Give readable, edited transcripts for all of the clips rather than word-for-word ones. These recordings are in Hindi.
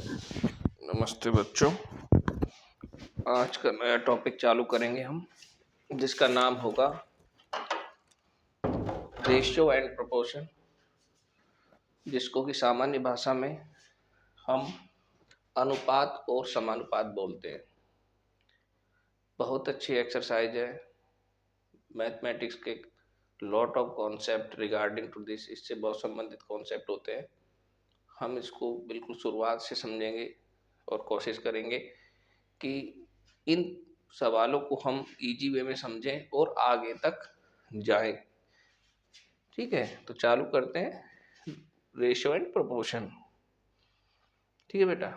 नमस्ते बच्चों। आज का नया टॉपिक चालू करेंगे हम, जिसका नाम होगा रेशियो एंड प्रोपोर्शन, जिसको कि सामान्य भाषा में हम अनुपात और समानुपात बोलते हैं। बहुत अच्छी एक्सरसाइज है। मैथमेटिक्स के lot of concept regarding to this, इससे बहुत संबंधित कॉन्सेप्ट होते हैं। हम इसको बिल्कुल शुरुआत से समझेंगे और कोशिश करेंगे कि इन सवालों को हम इजी वे में समझें और आगे तक जाएं। ठीक है, तो चालू करते हैं रेशियो एंड प्रोपोर्शन। ठीक है बेटा,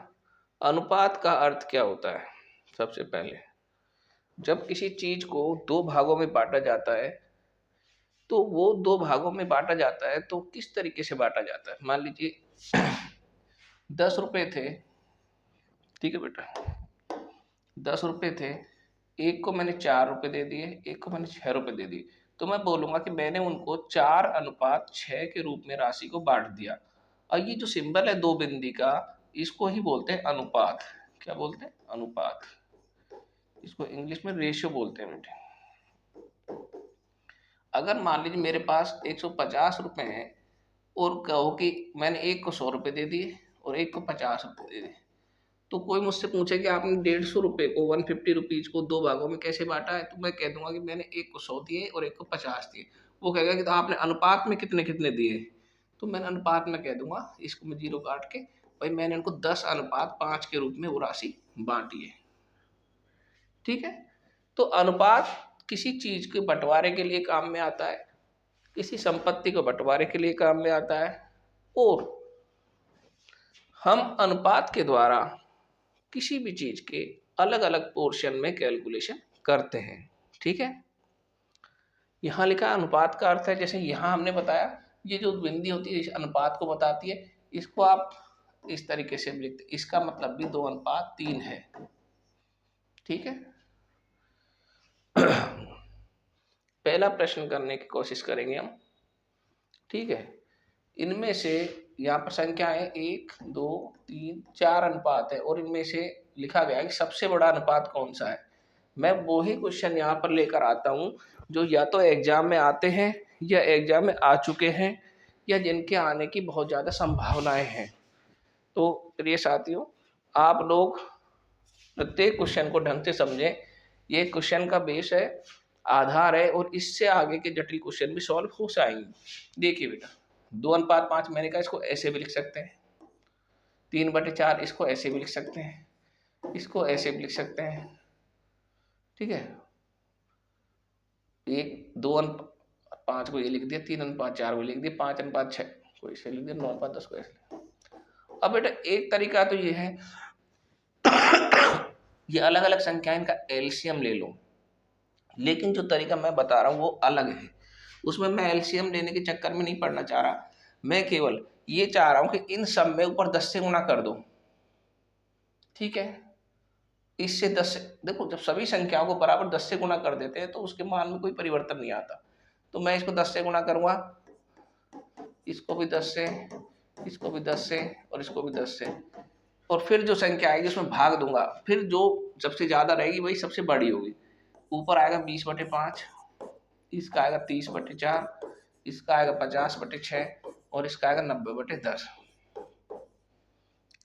अनुपात का अर्थ क्या होता है? सबसे पहले, जब किसी चीज को दो भागों में बांटा जाता है, तो वो दो भागों में बांटा जाता है तो किस तरीके से बांटा जाता है? मान लीजिए 10 रुपए थे। ठीक है बेटा, 10 रुपए थे, एक को मैंने 4 रुपए दे दिए, एक को मैंने 6 रुपए दे दिए, तो मैं बोलूंगा कि मैंने उनको 4:6 के रूप में राशि को बांट दिया। और ये जो सिंबल है दो बिंदी का, इसको ही बोलते हैं अनुपात। क्या बोलते हैं? अनुपात। इसको इंग्लिश में रेशियो बोलते हैं बेटे। अगर मान लीजिए मेरे पास 150 रुपए हैं और कहो कि मैंने एक को 100 रुपए दे दिए और एक को 50 रुपए दे दिए, तो कोई मुझसे पूछे कि आपने 150 रुपए को 150 रुपीज को दो भागों में कैसे बांटा है, तो मैं कह दूंगा कि मैंने एक को 100 दिए और एक को 50 दिए। वो कहेगा कि तो आपने अनुपात में कितने कितने दिए, तो मैंने अनुपात में कह दूंगा, इसको मैं 0 काट के, भाई मैंने उनको 10:5 के रूप में वो राशि बांटी है। ठीक है, तो अनुपात किसी चीज के बंटवारे के लिए काम में आता है, किसी संपत्ति को बंटवारे के लिए काम में आता है, और हम अनुपात के द्वारा किसी भी चीज के अलग अलग पोर्शन में कैलकुलेशन करते हैं। ठीक है, यहां लिखा अनुपात का अर्थ है, जैसे यहां हमने बताया, ये जो बिंदी होती है इस अनुपात को बताती है। इसको आप इस तरीके से लिखते, इसका मतलब भी 2:3 है। ठीक है, पहला प्रश्न करने की कोशिश करेंगे हम। ठीक है, इनमें से यहाँ पर संख्या है 1, 2, 3, 4 अनुपात है, और इनमें से लिखा गया है कि सबसे बड़ा अनुपात कौन सा है। मैं वो ही क्वेश्चन यहाँ पर लेकर आता हूँ जो या तो एग्जाम में आते हैं, या एग्जाम में आ चुके हैं, या जिनके आने की बहुत ज़्यादा संभावनाएं हैं। तो प्रिय साथियों, आप लोग प्रत्येक क्वेश्चन को ढंग से समझें। ये क्वेश्चन का बेस है, आधार है, और इससे आगे के जटिल क्वेश्चन भी सॉल्व हो जाएंगे। देखिए बेटा, 2:5 मैंने कहा, इसको ऐसे भी लिख सकते हैं। 3/4 इसको ऐसे भी लिख सकते हैं, इसको ऐसे भी लिख सकते हैं। ठीक है, 1:2:5 को ये लिख दिया, 3:4 को लिख दिया, 5:6 को ऐसे लिख दिया, 9:10 को ऐसे। अब बेटा एक तरीका तो ये है, ये अलग अलग संख्याएं का एलसीएम ले लो, लेकिन जो तरीका मैं बता रहा हूँ वो अलग है। उसमें मैं एलसीएम लेने के चक्कर में नहीं पड़ना चाह रहा, मैं केवल ये चाह रहा हूं कि इन सब में ऊपर 10 से गुणा कर दो। ठीक है, इससे 10 से, देखो जब सभी संख्याओं को बराबर 10 से गुणा कर देते हैं तो उसके मान में कोई परिवर्तन नहीं आता। तो मैं इसको 10 से गुणा करूंगा, इसको भी 10 से, इसको भी 10 से, और इसको भी 10 से, और फिर जो संख्या आएगी उसमें भाग दूंगा, फिर जो सबसे ज्यादा रहेगी वही सबसे बड़ी होगी। ऊपर आएगा 20/5, इसका आएगा 30/4, इसका आएगा 50/6, और इसका आएगा 90/10।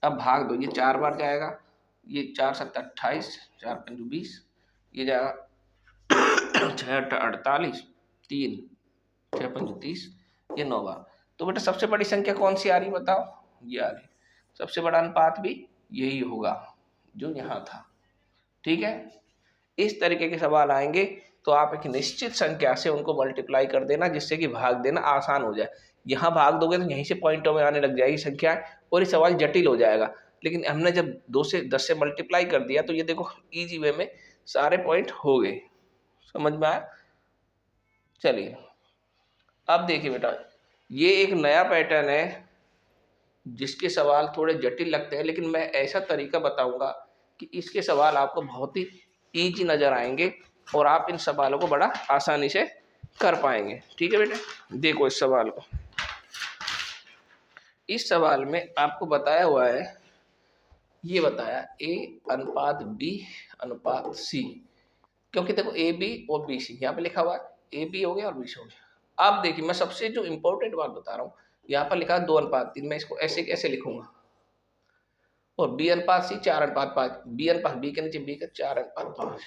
अब भाग दो, ये 4 बार जाएगा, ये 4×7 28, 4×5 20, ये जाएगा 6×8 48, 3, 6×5 30, ये 9 बार। तो बेटा सबसे बड़ी संख्या कौन सी आ रही बताओ? ये आ रही। सबसे बड़ा अनुपात भी यही होगा जो यहाँ था। ठीक है, इस तरीके के सवाल आएंगे तो आप एक निश्चित संख्या से उनको मल्टीप्लाई कर देना, जिससे कि भाग देना आसान हो जाए। यहाँ भाग दोगे तो यहीं से पॉइंटों में आने लग जाएगी संख्याएं, और ये सवाल जटिल हो जाएगा। लेकिन हमने जब 2 से 10 से मल्टीप्लाई कर दिया तो ये देखो इजी वे में सारे पॉइंट हो गए। समझ में आया? चलिए अब देखिए बेटा, ये एक नया पैटर्न है जिसके सवाल थोड़े जटिल लगते हैं, लेकिन मैं ऐसा तरीका बताऊंगा कि इसके सवाल आपको बहुत ही ईजी नजर आएंगे और आप इन सवालों को बड़ा आसानी से कर पाएंगे। ठीक है बेटे, देखो इस सवाल को। इस सवाल में आपको बताया हुआ है ये बताया ए अनुपात बी अनुपात सी, क्योंकि देखो ए बी और बी सी यहाँ पे लिखा हुआ है, ए बी हो गया और बी सी हो गया। अब देखिए मैं सबसे जो इंपॉर्टेंट बात बता रहा हूँ, यहाँ पर लिखा है 2:3, मैं इसको ऐसे कैसे लिखूंगा, और बी अनुपात सी 4:5, बी अनुपात बी के नीचे बी का 4:5।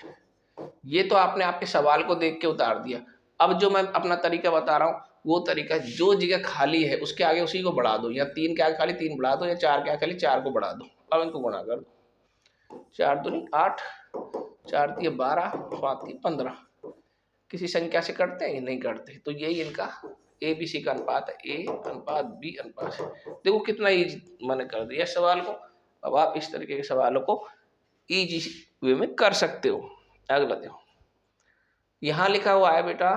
ये तो आपने आपके सवाल को देख के उतार दिया। अब जो मैं अपना तरीका बता रहा हूँ, वो तरीका जो जगह खाली है उसके आगे उसी को बढ़ा दो, या 3 के आगे खाली 3 बढ़ा दो, या 4 के आगे खाली 4 को बढ़ा दो। अब इनको गुणा कर दो, 4 दूनी 8, 4 दिए 12, 5 दिए 15। किसी संख्या से करते हैं? नहीं करते। तो यही इनका ए बी सी का अनुपात है, ए अनुपात बी अनुपात सी। देखो कितना ईजी मैंने कर दिया सवाल को। अब आप इस तरीके के सवालों को ईजी वे में कर सकते हो। अगला देखो, यहां लिखा हुआ है बेटा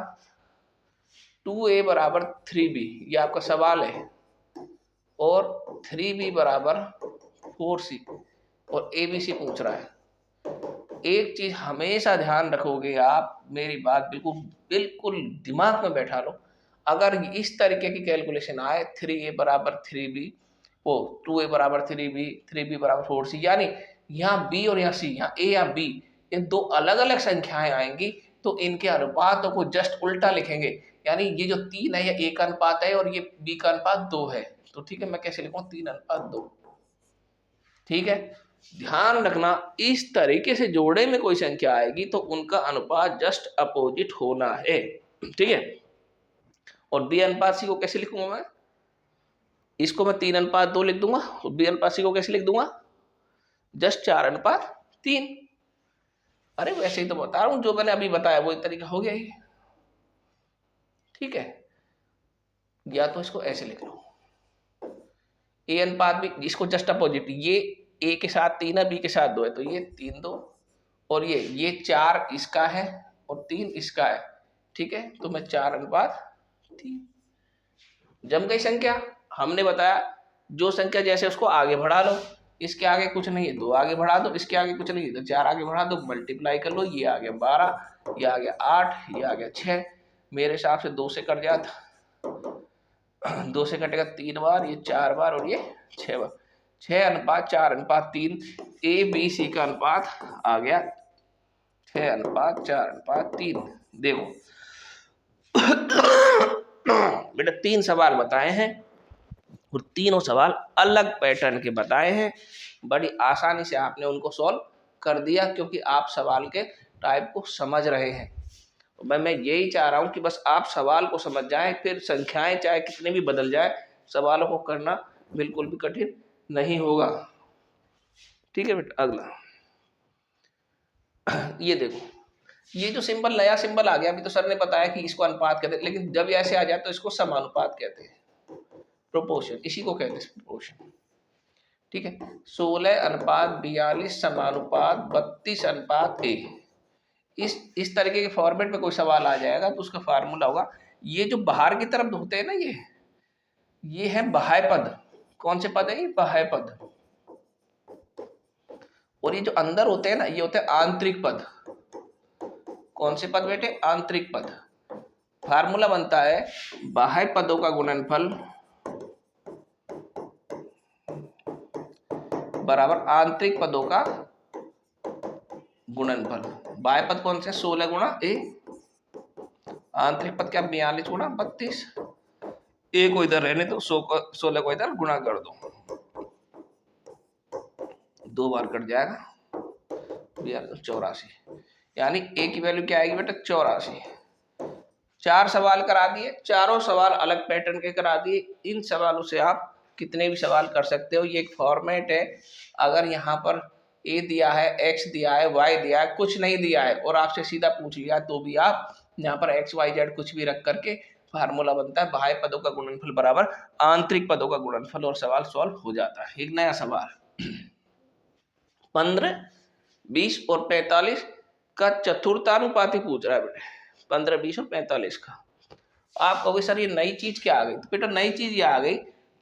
2a बराबर 3b, ये आपका सवाल है, और 3b बराबर 4c, और abc पूछ रहा है। एक चीज हमेशा ध्यान रखोगे आप, मेरी बात बिल्कुल बिल्कुल दिमाग में बैठा लो, अगर इस तरीके की कैलकुलेशन आए 3a बराबर 3b, ओ 2a बराबर 3b, 3b बराबर 4c, यानी यहाँ b और यहाँ c, यहाँ a या b, इन दो अलग अलग संख्याएं आएंगी, तो इनके अनुपातों को जस्ट उल्टा लिखेंगे। यानी ये जो 3 है ये a का अनुपात है और ये b का अनुपात 2 है, तो ठीक है मैं कैसे लिखूंगा 3:2। ठीक है, ध्यान रखना इस तरीके से जोड़े में कोई संख्या आएगी तो उनका अनुपात जस्ट अपोजिट होना है। ठीक है, और बी अनुपात सी को कैसे लिखूंगा मैं, इसको मैं 3:2 लिख दूंगा, और बी अनुपात सी को कैसे लिख दूंगा, जस्ट 4:3। अरे वैसे ही तो बता रहा हूं, जो मैंने अभी बताया वो तरीका हो गया ही। ठीक है, या तो इसको ऐसे लिख लो, ए अनुपात भी, इसको जस्ट अपोजिट, ये ए के साथ 3 है, बी के साथ 2 है, तो ये 3 2, और ये 4 इसका है और 3 इसका है। ठीक है, तो मैं 4:3, जम गई संख्या। हमने बताया जो संख्या जैसे उसको आगे बढ़ा लो, इसके आगे कुछ नहीं है 2 आगे बढ़ा दो, इसके आगे कुछ नहीं है तो 4 आगे बढ़ा दो, मल्टीप्लाई कर लो, ये आ गया 12, ये आ गया 8, ये आ गया 6। मेरे हिसाब से 2 से कट जाता, 2 से कटेगा 3 बार, ये 4 बार और ये 6 बार, 6:4:3, ए बी सी का अनुपात आ गया 6:4:3। देखो बेटा 3 सवाल बताए हैं और तीनों सवाल अलग पैटर्न के बताए हैं, बड़ी आसानी से आपने उनको सॉल्व कर दिया क्योंकि आप सवाल के टाइप को समझ रहे हैं। तो मैं यही चाह रहा हूं कि बस आप सवाल को समझ जाएं, फिर संख्याएं चाहे कितने भी बदल जाए, सवालों को करना बिल्कुल भी कठिन नहीं होगा। ठीक है बेटा, अगला ये देखो, ये जो सिंबल नया सिंबल आ गया, अभी तो सर ने बताया कि इसको अनुपात कहते हैं, लेकिन जब ऐसे आ जाए तो इसको समानुपात कहते हैं, प्रोपोर्शन, इसी को कहते हैं प्रोपोर्शन। ठीक है, 16:42 समानुपात 32:a। इस तरीके के फॉर्मेट में कोई सवाल आ जाएगा तो उसका फार्मूला होगा, ये जो बाहर की तरफ होते हैं ना, ये है बाह्य पद। कौन से पद है ये? बाह्य पद। और ये जो अंदर होते हैं ना, ये होते हैं आंतरिक पद। कौन से पद बेटे? आंतरिक पद। फार्मूला बनता है बाह्य पदों का गुणनफल बराबर आंतरिक पदों का गुणनफल। बाह्य पद कौन से? 16 गुणा a, आंतरिक पद क्या? 42 गुणा 32। a को इधर रहने दो, 16 को इधर गुणा कर दो, 2 बार कट जाएगा, 84। यानी a की वैल्यू क्या आएगी बेटा? 84। 4 सवाल करा दिए, चारों सवाल अलग पैटर्न के करा दिए। इन सवालों से आप कितने भी सवाल कर सकते हो। ये एक फॉर्मेट है। अगर यहाँ पर a दिया है, x दिया है, y दिया है, कुछ नहीं दिया है और आपसे सीधा पूछ लिया, तो भी आप यहाँ पर x y z कुछ भी रख करके फार्मूला बनता है बाह्य पदों का गुणनफल बराबर आंतरिक पदों का गुणनफल, और सवाल सॉल्व हो जाता है। एक नया सवाल 15, 20 और 45 का चतुर्थानुपाती पूछ रहा है बेटे। 15, 20 और 45 का। आप कहोगे सर ये नई चीज क्या आ गई? तो बेटा नई चीज ये आ गई,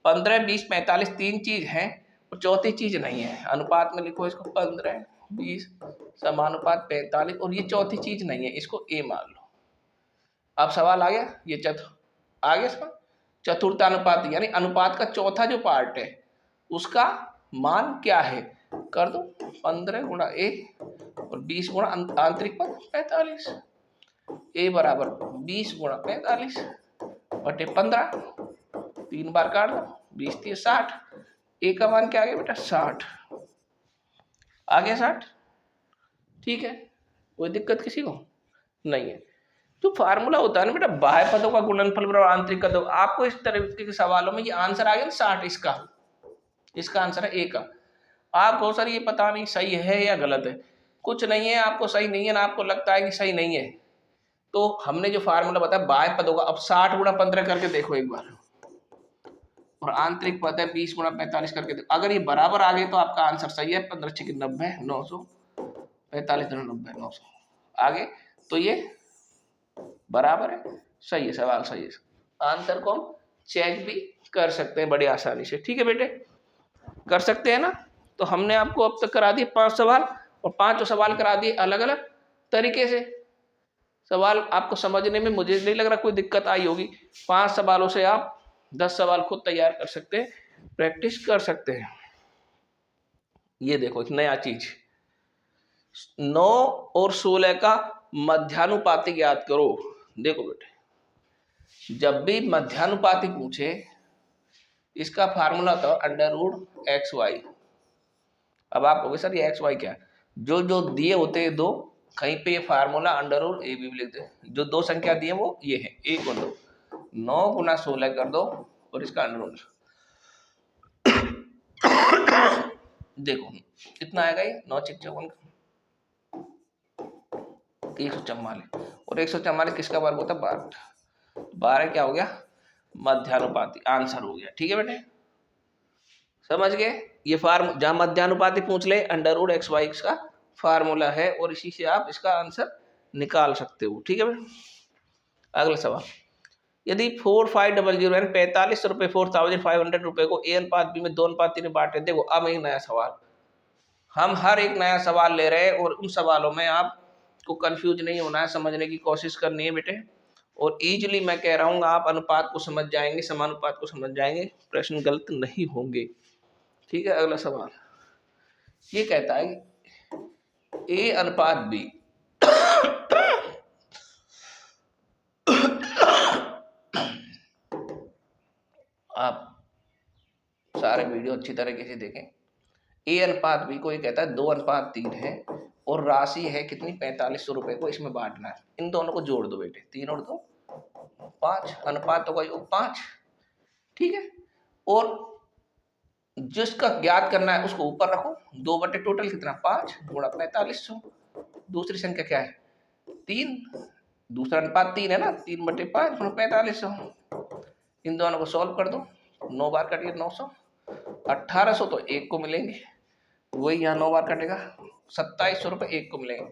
15, 20, 45 तीन चीज है और चौथी चीज नहीं है। अनुपात में लिखो इसको 15, 20 समानुपात 45, और ये चौथी चीज नहीं है, इसको ए मान लो। अब सवाल आ गया, ये आ गया इसका चतुर्थानुपाती, यानी अनुपात का चौथा जो पार्ट है उसका मान क्या है। कर दो 15 गुणा ए और 20 गुणा आंतरिक पद 45। ए बराबर 20 गुणा 45 बटे 15, 3 बार काट दो, 20 3 60। ए का मान क्या आ गया बेटा 60, आ गया 60। ठीक है, कोई दिक्कत किसी को नहीं है। जो फार्मूला होता है ना बेटा बाह्य पदों का गुणनफल बराबर आंतरिक पदों, आपको इस तरह के सवालों में ये आंसर आ गया ना 60, इसका आंसर है ए का। आपको सर ये पता नहीं सही है या गलत है, कुछ नहीं है, आपको सही नहीं है ना, आपको लगता है कि सही नहीं है, तो हमने जो फार्मूला बताया बाह्य पदों का, अब 60 गुणा 15 करके देखो एक बार, और आंतरिक पद है 20 गुणा 45 करके देखो। अगर ये बराबर आ गए तो आपका आंसर सही है, 15 6 90, 900, 45 90 900 आगे, तो ये बराबर है, सही है, सवाल सही है। आंसर को हम चेक भी कर सकते हैं बड़ी आसानी से। ठीक है बेटे, कर सकते हैं ना। तो हमने आपको अब तक करा दिए 5 सवाल, और 5 सवाल करा दिए अलग अलग तरीके से। सवाल आपको समझने में मुझे नहीं लग रहा कोई दिक्कत आई होगी। 5 सवालों से आप 10 सवाल खुद तैयार कर सकते हैं, प्रैक्टिस कर सकते हैं। ये देखो एक नया चीज, 9 और 16 का मध्यानुपाती ज्ञात करो। देखो बेटे, जब भी मध्यानुपाती पूछे इसका फार्मूला था √xy। अब आप कहोगे सर ये xy क्या है? जो जो दिए होते हैं दो, कहीं पे ये फार्मूला √ab भी लिख दे। जो दो संख्या दिए वो ये है, 1 और 2, 9 गुना 16 कर दो और इसका √। देखो कितना आएगा ये, 9 6 54 144, और 144 किसका वर्ग होता है 12। 12 क्या हो गया मध्यानुपाती, आंसर हो गया। ठीक है बेटे, समझ गए। ये फार्म जहां मध्यानुपाती पूछ ले √xy का फार्मूला है, और इसी से आप इसका आंसर निकाल सकते हो। ठीक है बेटे, अगला सवाल, यदि 4500 यानी 4500 रुपए 4500 रुपए को A/B में 2:3 में बांटे। देखो अब एक नया सवाल, हम हर एक नया सवाल ले रहे हैं, और उन सवालों में आपको कंफ्यूज नहीं होना है, समझने की कोशिश करनी है बेटे। और इजीली मैं कह रहा हूँ आप अनुपात को समझ जाएंगे, समानुपात को समझ जाएंगे, प्रश्न गलत नहीं होंगे। ठीक है, अगला सवाल ये कहता है A/B आप सारे वीडियो अच्छी तरीके से देखें। A/B को ये कहता है 2:3 है, और राशि है कितनी 4500 रुपए को इसमें बांटना है। इन दोनों को जोड़ दो बेटे, 3 और 2 5, अनुपातों का योग 5। ठीक है, और जिसका ज्ञात करना है उसको ऊपर रखो, 2 बटे टोटल कितना 5 गुणा 4500। दूसरी संख्या क्या है 3, दूसरा अनुपात 3 है ना, 3 बटे 5 गुणा 4500। इन दोनों को सॉल्व कर दो, 9 बार कटिए 900, 1800 तो 1 को मिलेंगे, वही यहाँ 9 बार कटेगा, 2700 रुपये 1 को मिलेंगे।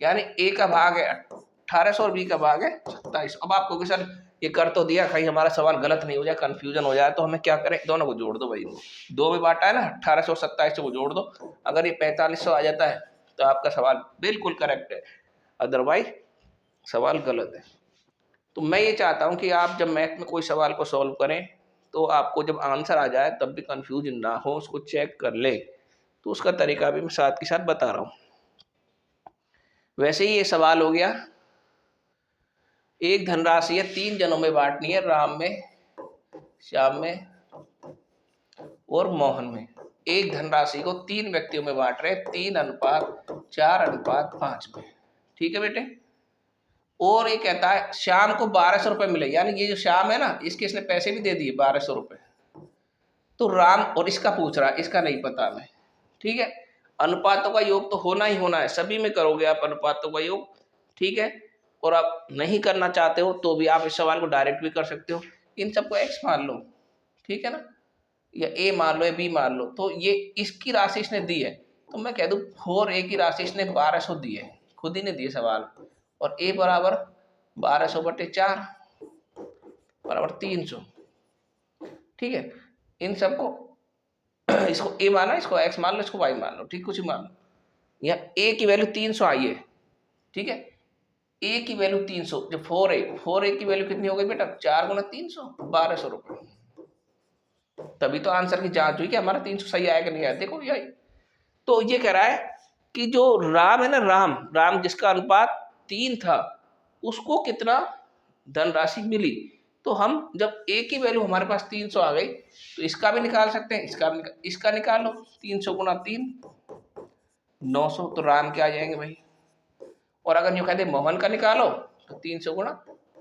यानी A का भाग है 1800 और B का भाग है 2700। अब आप कहोगे सर ये कर तो दिया, कहीं हमारा सवाल गलत नहीं हो जाए, कंफ्यूजन हो जाए, तो हमें क्या करें, दोनों को जोड़ दो भाई, 2 में बांटा है ना 1800 और 2700 को जोड़ दो। अगर ये 4500 आ जाता है तो आपका सवाल बिल्कुल करेक्ट है, अदरवाइज सवाल गलत है। तो मैं ये चाहता हूँ कि आप जब मैथ में कोई सवाल को सॉल्व करें तो आपको जब आंसर आ जाए तब भी कंफ्यूज ना हो, उसको चेक कर ले। तो उसका तरीका भी मैं साथ के साथ बता रहा हूँ। वैसे ही ये सवाल हो गया, एक धनराशि है 3 जनों में बांटनी है, राम में, श्याम में और मोहन में। एक धनराशि को 3 व्यक्तियों में बांट रहे, 3:4:5 में। ठीक है बेटे, और ये कहता है श्याम को 1200 रुपये मिले, यानी ये जो श्याम है ना इसके इसने पैसे भी दे दिए 1200 रुपये। तो राम, और इसका पूछ रहा है, इसका नहीं पता हमें। ठीक है, अनुपातों का योग तो होना ही होना है, सभी में करोगे आप अनुपातों का योग। ठीक है, और आप नहीं करना चाहते हो तो भी आप इस सवाल को डायरेक्ट भी कर सकते हो, इन सबको x मान लो, ठीक है ना, या a मान लो या b मान लो। तो ये इसकी राशि इसने दी है, तो मैं कह दूं 4a की राशि इसने 1200 दी है, खुद ही ने दिए सवाल, और a बराबर 1200 बटे 4 बराबर 300। ठीक है, इन सबको इसको a माना, इसको x मान लो, इसको y मान लो, ठीक, कुछ मान लो। यहाँ a की वैल्यू 300 आई है, ठीक है, a की वैल्यू 300, जो 4a की वैल्यू कितनी हो गई बेटा 4 गुना 300 1200 रुपये। तभी तो आंसर की जांच हुई कि हमारा 300 सही आया कि नहीं आया। देखो यही तो ये कह रहा है कि जो राम है ना, राम राम जिसका अनुपात 3 था, उसको कितना धनराशि मिली। तो हम जब ए की वैल्यू हमारे पास 300 आ गई, तो इसका भी निकाल सकते हैं, इसका निकाल लो। 300 गुना 3 900, तो राम के आ जाएंगे भाई। और अगर यूँ कहते मोहन का निकालो तो 300 गुना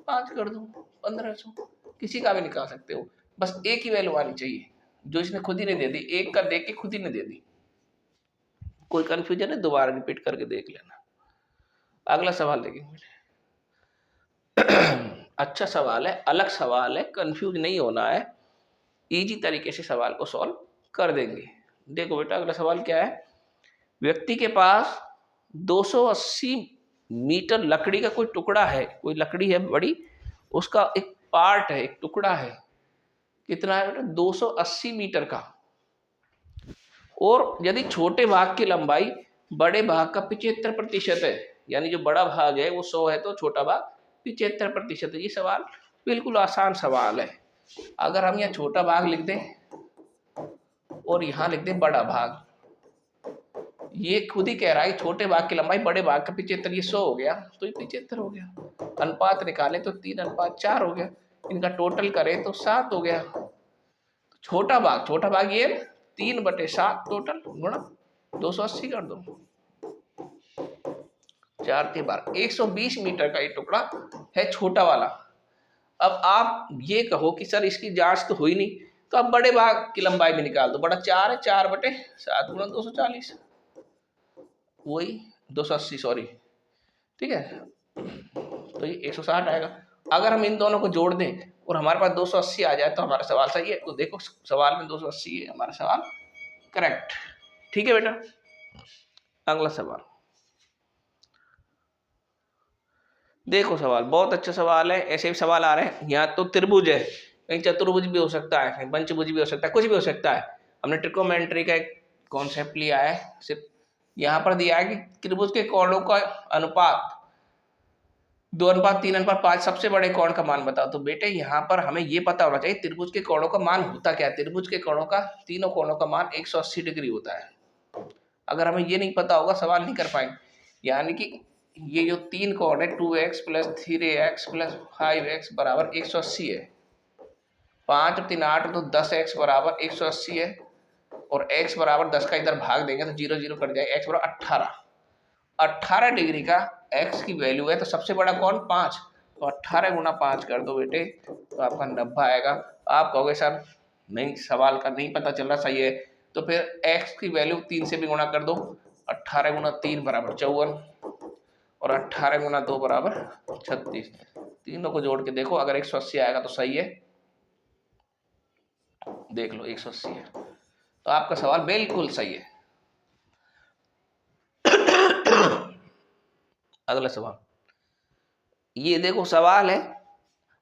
5 कर दो 1500, किसी का भी निकाल सकते हो, बस ए की वैल्यू आनी चाहिए, जो इसने खुद ही ने दे दी, एक का देख के खुद ही ने दे दी। कोई कंफ्यूजन है दोबारा रिपीट करके देख लेना। अगला सवाल देखेंगे। अच्छा सवाल है, अलग सवाल है, कंफ्यूज नहीं होना है, इजी तरीके से सवाल को सॉल्व कर देंगे। देखो बेटा अगला सवाल क्या है। व्यक्ति के पास 280 मीटर लकड़ी का कोई टुकड़ा है, कोई लकड़ी है बड़ी, उसका एक पार्ट है, एक टुकड़ा है, कितना है बेटा 280 मीटर का। और यदि छोटे भाग की लंबाई बड़े भाग का 75% है, यानी जो बड़ा भाग है वो 100 है तो छोटा भाग 75% है। ये सवाल बिल्कुल आसान सवाल है। अगर हम यहाँ छोटा भाग लिख दें और यहाँ लिख दें बड़ा भाग, ये खुद ही कह रहा है छोटे भाग की लंबाई बड़े भाग का 75, ये 100 हो गया तो ये 75 हो गया। अनुपात निकाले तो 3:4 हो गया, इनका टोटल करें तो 7 हो गया। छोटा भाग ये 3/7 टोटल गुणा 280 कर दो, 4 के 12, 120 मीटर का ये टुकड़ा है छोटा वाला। अब आप ये कहो कि सर इसकी जांच तो हुई नहीं, तो आप बड़े भाग की लंबाई भी निकाल दो। बड़ा 4 है, 4/7 गुणा 240, वही 280 सॉरी, ठीक है, तो ये 160 आएगा। अगर हम इन दोनों को जोड़ दें और हमारे पास 280 आ जाए तो हमारा सवाल सही है। तो देखो सवाल में 280 है, हमारा सवाल करेक्ट। ठीक है बेटा, अगला सवाल देखो। सवाल बहुत अच्छा सवाल है, ऐसे भी सवाल आ रहे हैं। यहाँ तो त्रिभुज है, कहीं चतुर्भुज भी हो सकता है, कहीं पंचभुज भी हो सकता है, कुछ भी हो सकता है। हमने ट्रिकोमेंट्री का एक कॉन्सेप्ट लिया है। सिर्फ यहाँ पर दिया है कि त्रिभुज के कोणों का अनुपात 2:3:5, सबसे बड़े कोण का मान बताओ। तो बेटे यहाँ पर हमें ये पता होना चाहिए त्रिभुज के कोणों का मान होता क्या है। त्रिभुज के कोणों का, तीनों कोणों का मान 180 डिग्री होता है। अगर हमें ये नहीं पता होगा सवाल नहीं कर पाएंगे। यानी कि ये जो 3 कोण है 2x + 3x + 5x बराबर 180 है। 5 और 3 8, तो 10x बराबर 180 है, और x बराबर 10 का इधर भाग देंगे तो 0 0 कट जाएगा, x बराबर 18 डिग्री का x की वैल्यू है। तो सबसे बड़ा कोण 5, तो 18 गुना 5 कर दो बेटे, तो आपका 90 आएगा। आप कहोगे सर नहीं सवाल का नहीं पता चल रहा, सही है, तो फिर x की वैल्यू 3 से भी गुणा कर दो। 18 गुना 3 बराबर 54, और 18 गुना 2 बराबर 36। तीनों को जोड़ के देखो, अगर 180 आएगा तो सही है। देख लो 180 है, तो आपका सवाल बिल्कुल सही है। अगला सवाल, ये देखो सवाल है।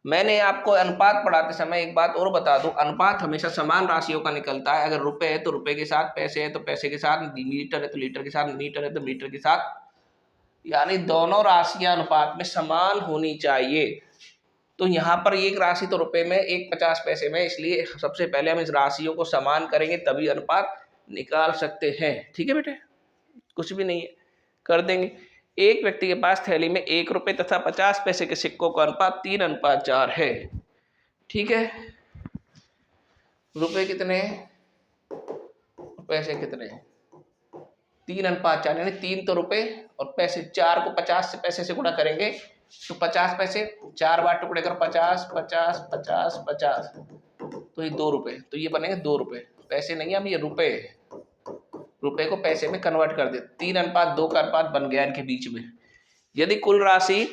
मैंने आपको अनुपात पढ़ाते समय एक बात और बता दूं, अनुपात हमेशा समान राशियों का निकलता है। अगर रुपए है तो रुपए के साथ, पैसे है तो पैसे के साथ, लीटर है तो लीटर के साथ, मीटर है तो मीटर के साथ, यानी दोनों राशियां अनुपात में समान होनी चाहिए। तो यहाँ पर एक राशि तो रुपए में, एक 50 पैसे में, इसलिए सबसे पहले हम इस राशियों को समान करेंगे तभी अनुपात निकाल सकते हैं। ठीक है बेटे, कुछ भी नहीं है, कर देंगे। एक व्यक्ति के पास थैली में 1 रुपये तथा 50 पैसे के सिक्कों का अनुपात 3:4 है। ठीक है, रुपए कितने हैं, पैसे कितने हैं, 3:4, यानी 3 तो रुपए और पैसे। 4 को 50 से पैसे से गुणा करेंगे तो 50 पैसे, 4 बार टुकड़े करो, 50 50 50 50, तो ये 2 रुपए, तो ये बनेंगे 2 रुपए। पैसे नहीं है, हम ये रुपए, रुपए को पैसे में कन्वर्ट कर दे। 3:2 का अनुपात बन गया इनके बीच में। यदि कुल राशि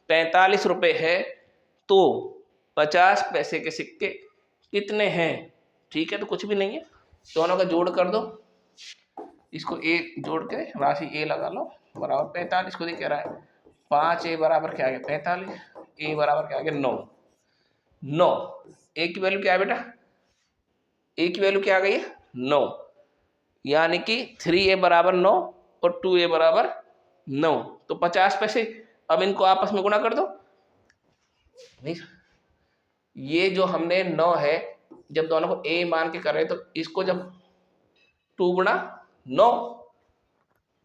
45 रुपए है तो 50 पैसे के सिक्के कितने हैं। ठीक है, तो कुछ भी नहीं है, दोनों का जोड़ कर दो। इसको ए जोड़ के राशि ए लगा लो, बराबर 45। खुद ही कह रहा है 5a बराबर क्या आ गया 45, ए बराबर क्या आ गया 9। ए की वैल्यू क्या है बेटा, ए की वैल्यू क्या आ गई है 9, यानी कि 3a बराबर 9 और 2a बराबर 9, तो 50 पैसे। अब इनको आपस में गुणा कर दो। नहीं, ये जो हमने 9 है, जब दोनों को a मान के कर रहे तो इसको जब 2 गुणा 9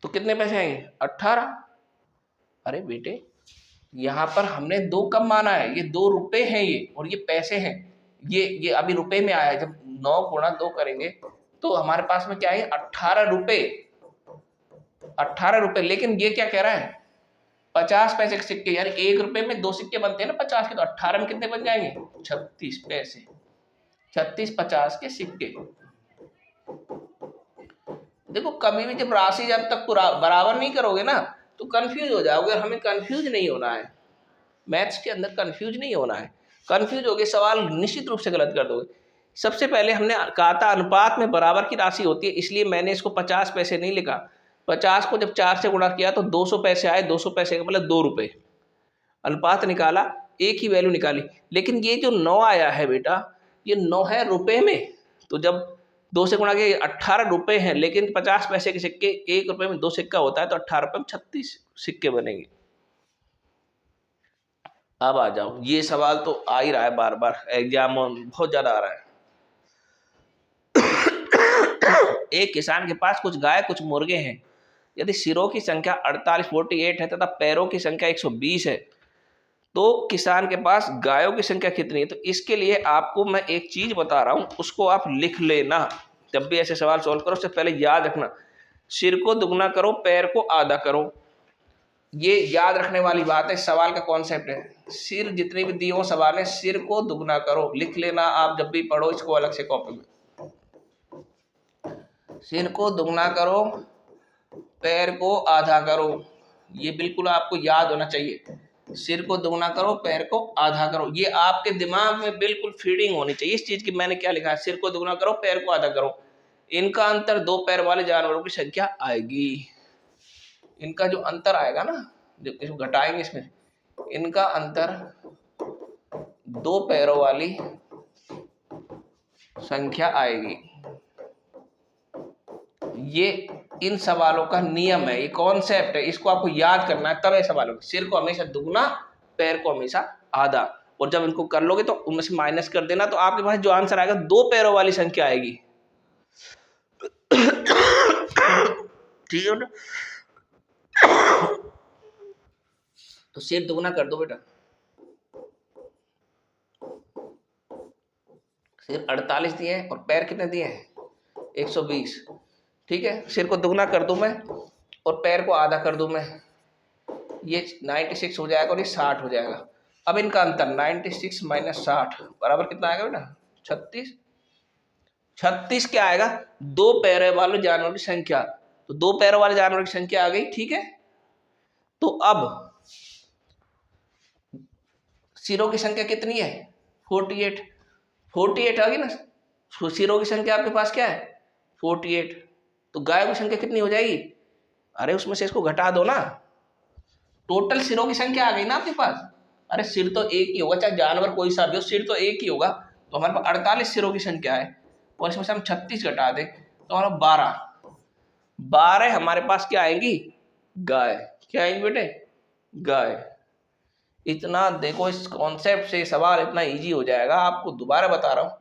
तो कितने पैसे आएंगे 18। अरे बेटे यहाँ पर हमने 2 कम माना है, ये 2 रुपए हैं ये, और ये पैसे हैं। ये अभी रुपए में आया है। जब 9 गुणा 2 करेंगे तो हमारे पास में क्या है 18 रुपए, 18 रुपए। लेकिन ये क्या कह रहा है 50 पैसे के सिक्के, यानी 1 रुपए में 2 सिक्के बनते हैं ना 50 के, तो 18 में कितने बन जाएंगे 36 पैसे, 36 50 के सिक्के। देखो कभी भी जब राशि जब तक बराबर नहीं करोगे ना तो कंफ्यूज हो जाओगे। हमें कंफ्यूज नहीं होना है, मैथ्स के अंदर कंफ्यूज नहीं होना है। कंफ्यूज हो गए सवाल निश्चित रूप से गलत कर दोगे। सबसे पहले हमने कहा था अनुपात में बराबर की राशि होती है, इसलिए मैंने इसको 50 पैसे नहीं लिखा। 50 को जब 4 से गुणा किया तो 200 पैसे आए, 200 पैसे का मतलब 2 रुपए। अनुपात निकाला, एक ही वैल्यू निकाली। लेकिन ये जो 9 आया है बेटा, ये 9 है रुपए में। तो जब 2 से गुणा किया 18 रुपए हैं, लेकिन 50 पैसे के सिक्के 1 रुपए में 2 सिक्का होता है, तो 18 रुपए में 36 सिक्के बनेंगे। अब आ जाओ, ये सवाल तो आ ही रहा है बार बार एग्जाम में, बहुत ज्यादा आ रहा है। एक किसान के पास कुछ गाय कुछ मुर्गे हैं। यदि सिरों की संख्या 48 है तथा पैरों की संख्या 120 है, तो किसान के पास गायों की संख्या कितनी है? तो इसके लिए आपको मैं एक चीज बता रहा हूं, उसको आप लिख लेना। जब भी ऐसे सवाल सॉल्व करो उससे पहले याद रखना, सिर को दुगना करो पैर को आधा करो। ये याद रखने वाली बात है, सवाल का कॉन्सेप्ट है। सिर जितने भी दिए हो सवाल है, सिर को दुगना करो, लिख लेना आप जब भी पढ़ो इसको अलग से कॉपी में। सिर को दुगना करो पैर को आधा करो, ये बिल्कुल आपको याद होना चाहिए। सिर को दुगना करो पैर को आधा करो, ये आपके दिमाग में बिल्कुल फीडिंग होनी चाहिए इस चीज की। मैंने क्या लिखा है, सिर को दुगना करो पैर को आधा करो। इनका अंतर 2 पैर वाले जानवरों की संख्या आएगी। इनका जो अंतर आएगा ना, जब इसको घटाएंगे इसमें, इनका अंतर 2 पैरों वाली संख्या आएगी। ये इन सवालों का नियम है, ये कॉन्सेप्ट है, इसको आपको याद करना है। तब ये सवालों सिर को हमेशा दुगना पैर को हमेशा आधा, और जब इनको कर लोगे तो उनमें से माइनस कर देना, तो आपके पास जो आंसर आएगा 2 पैरों वाली संख्या आएगी। ठीक है ना? तो सिर दुगना कर दो बेटा, सिर 48 दिए हैं और पैर कितने दिए हैं 120। ठीक है, सिर को दुगना कर दूं मैं और पैर को आधा कर दूं मैं, ये 96 हो जाएगा और ये 60 हो जाएगा। अब इनका अंतर 96 माइनस 60 बराबर कितना आएगा बेटा 36। 36 क्या आएगा 2 पैरों वाले जानवरों की संख्या, तो 2 पैरों वाले जानवरों की संख्या आ गई। ठीक है, तो अब सिरों की संख्या कितनी है 48 आ गई ना। सिरों की संख्या आपके पास क्या है 48, तो गायों की संख्या कितनी हो जाएगी, अरे उसमें से इसको घटा दो ना, टोटल सिरों की संख्या आ गई ना आपके पास। अरे सिर तो एक ही होगा, चाहे जानवर कोई सा भी हो, सिर तो एक ही होगा। तो हमारे पास 48 सिरों की संख्या है और इसमें से हम 36 घटा दें तो हमारा 12 हमारे पास क्या आएंगी गाय। क्या आएंगी बेटे गाय। इतना देखो, इस कॉन्सेप्ट से सवाल इतना इजी हो जाएगा। आपको दोबारा बता रहा हूं,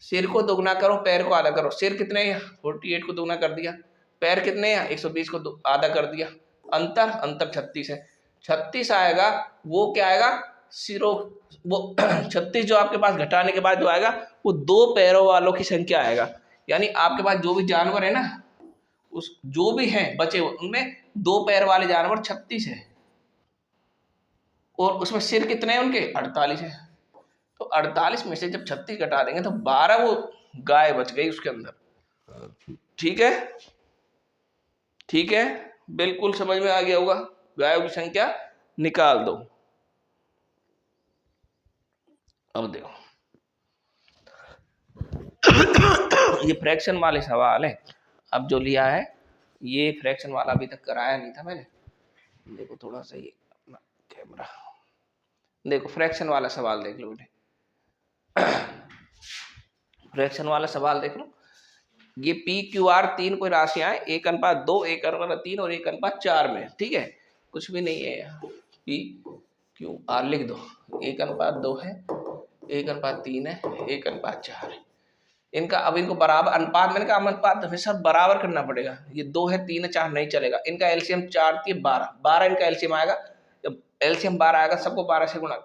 सिर को दुगना करो पैर को आधा करो। सिर कितने 48 को दुगना कर दिया, पैर कितने 120 को आधा कर दिया, अंतर 36 है। 36 आएगा, वो क्या आएगा सिरों, वो 36 जो आपके पास घटाने के बाद जो आएगा वो 2 पैरों वालों की संख्या आएगा। यानी आपके पास जो भी जानवर है ना, उस जो भी है बचे उनमें 2 पैर वाले जानवर 36 है, और उसमें सिर कितने हैं उनके 48 है। तो 48 में से जब 36 घटा देंगे तो 12 वो गाय बच गई उसके अंदर। ठीक है, ठीक है, बिल्कुल समझ में आ गया होगा। गायों की संख्या निकाल दो। अब देखो ये फ्रैक्शन वाले सवाल है। अब जो लिया है ये फ्रैक्शन वाला अभी तक कराया नहीं था मैंने। देखो थोड़ा सा ये अपना कैमरा, देखो फ्रैक्शन वाला सवाल देख लो बेटे। फ्रैक्शन वाला सवाल देख लो। ये PQR 3 कोई राशियां हैं 1:2, 1:3 और 1:4 में। ठीक है, कुछ भी नहीं है यहाँ, PQR लिख दो। 1:2 है, 1:3 है, 1:4 है। इनका अब इनको बराबर अनुपात, मैंने कहा अनुपात हमेशा बराबर करना पड़ेगा। ये 2 है 3 है 4 नहीं चलेगा। इनका एलसीएम 4 थी 12, 12 इनका एलसीएम आएगा। जब एलसीएम 12 आएगा सबको 12 से गुणा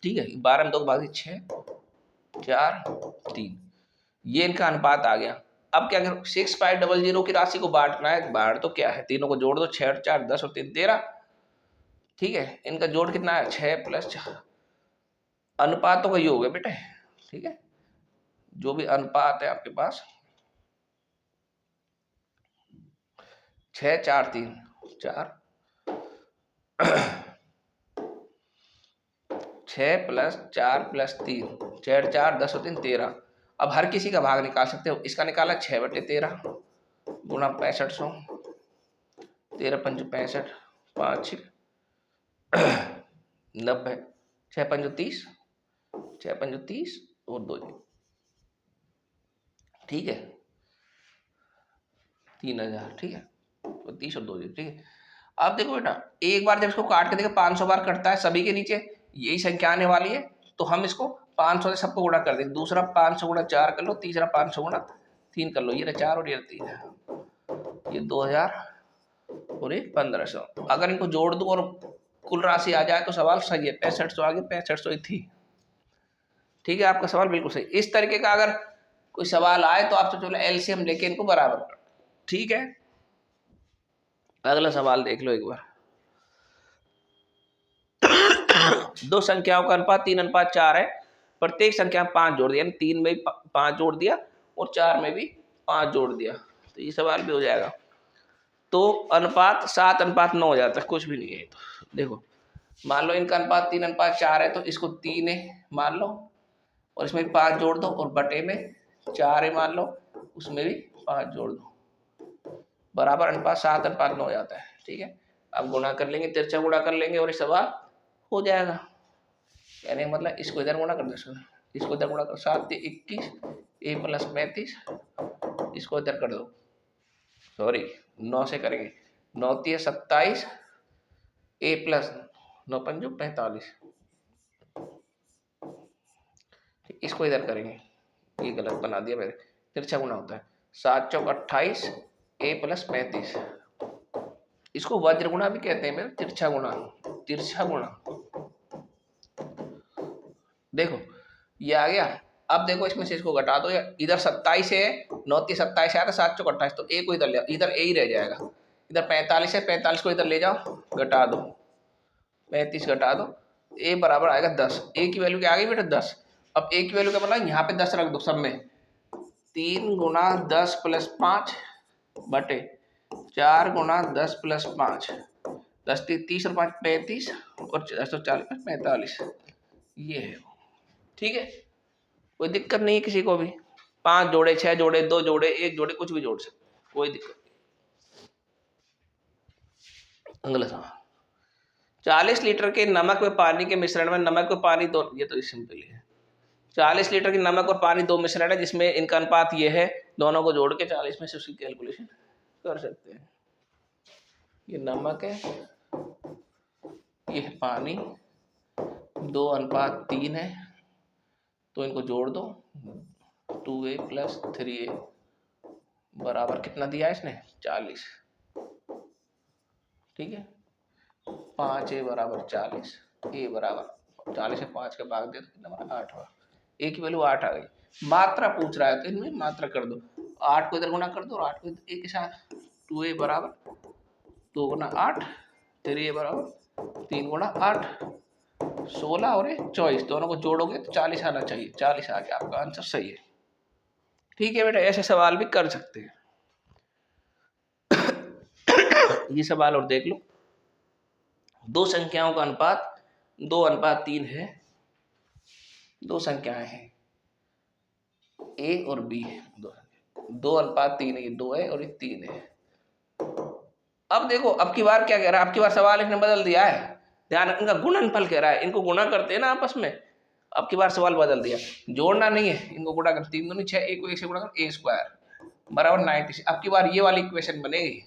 ठीक है, 12 में 2 भाग 6 4 3, ये इनका अनुपात आ गया। अब क्या करो, 6500 की राशि को बांटना है। बांट तो क्या है, तीनों को जोड़ दो, 6 और 4 10 और 3 13। ठीक है, इनका जोड़ कितना है 6 + 4, अनुपातों का योग है बेटे। ठीक है, जो भी अनुपात है आपके पास 6 4 3 4 6 + 4 + 3 6 4 10 और 3 13। अब हर किसी का भाग निकाल सकते हो। इसका निकाला 6/13 गुणा 6500, 13 × 5 65, 5 90, 6 × 5 30, 6 × 5 30 और 2 जी। ठीक है, 3000। ठीक है, तो 30 और 2 जी। ठीक है, अब देखो बेटा, एक बार जब इसको काट के देखो 500 बार कटता है सभी के नीचे, यही संख्या आने वाली है, तो हम इसको 500 से सबको गुणा कर देंगे। दूसरा 500 × 4 कर लो, तीसरा 500 × 3 कर लो, ये 4 और ये 3 है, ये 2000 और ये 1500। अगर इनको जोड़ दूं और कुल राशि आ जाए तो सवाल सही है। 6500 आ गया, 6500 ही थी। ठीक है, आपका सवाल बिल्कुल सही। इस तरीके का अगर कोई सवाल आए तो आपसे चलो एलसीएम लेके इनको बराबर कर। ठीक है, अगला सवाल देख लो एक बार। दो संख्याओं का अनुपात 3:4 है। प्रत्येक संख्या में 5 जोड़ दिया, 3 में भी 5 जोड़ दिया और 4 में भी 5 जोड़ दिया, तो ये सवाल भी हो जाएगा। तो अनुपात 7:9 हो जाता है, कुछ भी नहीं है। तो देखो, मान लो इनका अनुपात 3:4 है, तो इसको 3 है मान लो, और इसमें भी 5 जोड़ दो, और बटे में 4 है मान लो, उसमें भी 5 जोड़ दो, बराबर अनुपात 7:9 हो जाता है। ठीक है, अब गुणा कर लेंगे, तिरछा गुणा कर लेंगे और ये सवाल हो जाएगा। यानी मतलब इसको इधर गुणा कर दो, इसको इधर गुणा कर, 7 × 21 a + 35, इसको इधर कर दो, सॉरी 9 से करेंगे, 9 × 27 a + 9 × 5 45, इसको इधर करेंगे, ये गलत बना दिया मैंने, तिरछा गुणा होता है, 7 × 28 a + 35, इसको वज्र गुणा भी कहते हैं मेरे, तिरछा गुणा, तिरछा गुणा। देखो ये आ गया। अब देखो इसमें से इसको घटा दो, इधर 27 है, 9 × 27 आया था, 7 × 28, तो ए को इधर ले, इधर ए ही रह जाएगा। इधर 45 है, 45 को इधर ले जाओ, घटा दो, 35 घटा दो, ए बराबर आएगा 10। ए की वैल्यू क्या आ गई बेटा 10। अब ए की वैल्यू क्या मतलब, यहाँ पे 10 रख दो सब में, 3 × 10 + 5 बटे 4 × 10 + 5, 10 30 और 5 35 और 40 45, ये है। ठीक है, कोई दिक्कत नहीं है किसी को भी, 5 जोड़े 6 जोड़े 2 जोड़े 1 जोड़े कुछ भी जोड़ सकते, कोई दिक्कत नहीं। अगला सवाल, 40 लीटर के नमक व पानी के मिश्रण में नमक व पानी दो, ये तो सिंपल है, 40 लीटर की नमक और पानी दो मिश्रण है जिसमें इनका अनुपात ये है, दोनों को जोड़ के 40 में से उसकी कैलकुलेशन कर सकते हैं। ये नमक है, ये है पानी, 2:3 है, तो इनको जोड़ दो, 2a + 3a बराबर कितना दिया है इसने 40। ठीक है, 5a = 40, a बराबर 40 से 5 का भाग दे तो कितना बना 8 हुआ, a की वैल्यू 8 आ गई। मात्रा पूछ रहा है तो इनमें मात्रा कर दो, 8 को इधर गुणा कर दो और 8 को a के साथ, 2a बराबर 2 × 8, 3a बराबर 3 × 8, 16 और 24, दोनों को जोड़ोगे तो 40 आना चाहिए, 40 आ गया, आपका आंसर सही है। ठीक है बेटा, ऐसे सवाल भी कर सकते हैं। ये सवाल और देख लो, दो संख्याओं का अनुपात 2:3 है, दो संख्याएं हैं a और b है, 2:3 है, ये 2 है और ये 3 है। अब देखो अब की बार क्या कह रहा है, अब की बार सवाल इसने बदल दिया है, ध्यान, इनका गुणनफल कह रहा है, इनको गुणा करते हैं ना आपस में, अब की बार सवाल बदल दिया, जोड़ना नहीं है, इनको गुणा कर, 3 दूनी 6, एक को 1 से गुणा कर, a² बराबर 96। अब की बार ये वाली इक्वेशन बनेगी,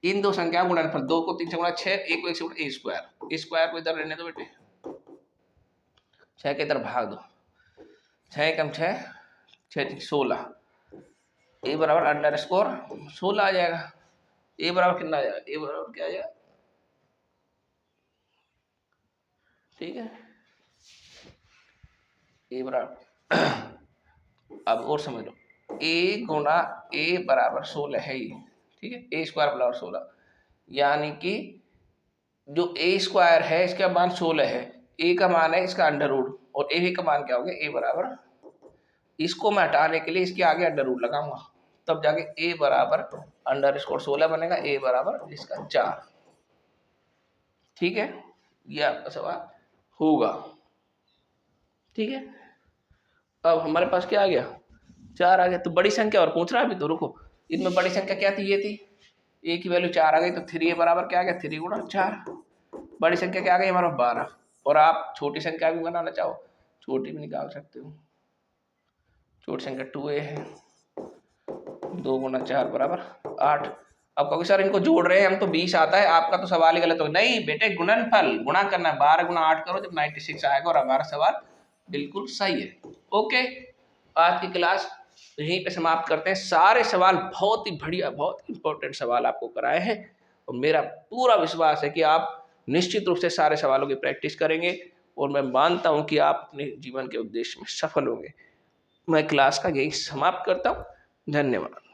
इन दो संख्या गुणनफल, 2 को 3 से गुणा 6, 1 को 1 से गुणा ए स्क्वायर, ए स्क्वायर को इधर रहने दो बेटे, 6 के इधर भाग दो, 6 कम 6, 6 16, ए बराबर अंडर स्कोर 16 आ जाएगा। ए बराबर कितना आ जाएगा, ए बराबर क्या आ जाएगा, ठीक है, ए बराबर अब और समझ लो, ए गुणा ए बराबर 16 है ये, ठीक है, ए स्क्वायर बराबर 16, यानी कि जो ए स्क्वायर है इसका मान 16 है, ए का मान है इसका अंडर रूट, और ए का मान क्या हो गया, ए बराबर, इसको मैं हटाने के लिए इसके आगे अंडर रूट लगाऊंगा, तब जाके ए बराबर अंडर स्कोर 16 बनेगा, ए बराबर इसका 4, ठीक है, ये आपका सवाल होगा, ठीक है। अब हमारे पास क्या आ गया, 4 आ गया। तो बड़ी संख्या और पूछ रहा है अभी तो, रुको, इनमें बड़ी संख्या क्या थी, ये थी, ए की वैल्यू 4 आ गई, तो 3 बराबर क्या आ गया, 3 गुणा 4, बड़ी संख्या क्या आ गई हमारा 12, और आप छोटी संख्या भी बनाना चाहो छोटी भी निकाल सकते हो, छोटी संख्या 2a है, 2 गुणा 4 बराबर 8। अब कहोगे सर इनको जोड़ रहे हैं हम तो 20 आता है, आपका तो सवाल ही गलत हो, नहीं बेटे गुणनफल गुणा करना है, 12 गुणा 8 करो जब 96 आएगा, और हमारा सवाल बिल्कुल सही है। ओके, आज की क्लास यहीं पे समाप्त करते हैं। सारे सवाल बहुत ही बढ़िया, बहुत इंपॉर्टेंट सवाल आपको कराए हैं, और मेरा पूरा विश्वास है कि आप निश्चित रूप से सारे सवालों की प्रैक्टिस करेंगे, और मैं मानता हूं कि आप अपने जीवन के उद्देश्य में सफल होंगे। मैं क्लास का यही समाप्त करता हूं, धन्यवाद।